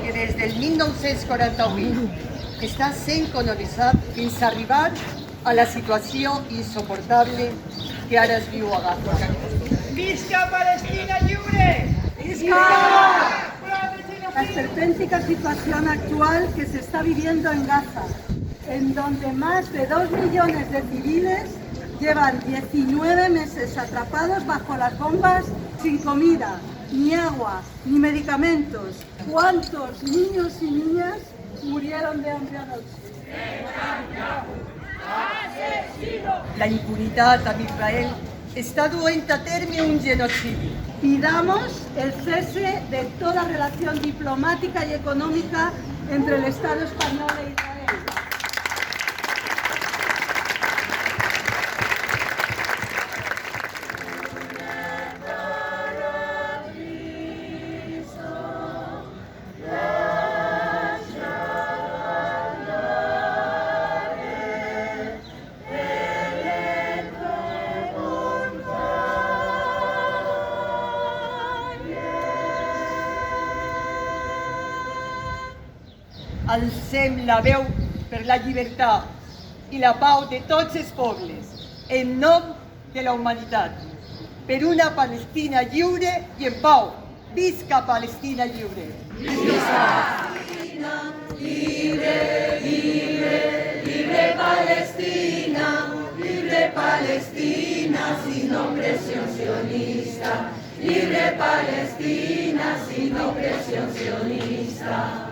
Que des del 1948 està sent colonitzat fins a arribar a la situació insoportable que ara es viu a Gaza. ¡Visca Palestina lliure! La esperpéntica situación actual que se está viviendo en Gaza, en donde más de 2 millones de civiles llevan 19 meses atrapados bajo las bombas sin comida, ni agua, ni medicamentos. ¿Cuántos niños y niñas murieron de hambre anoche? La impunitat amb Israel està duent a terme un genocidi. Pidamos el cese de toda relación diplomática y económica entre el Estado español e Israel. Alcem la veu per la llibertat i la pau de tots els pobles, en nom de la humanitat, per una Palestina lliure i en pau. Visca Palestina lliure! Palestina, libre, libre, libre Palestina, libre Palestina, sin opresión sionista, libre Palestina, sin opresión sionista.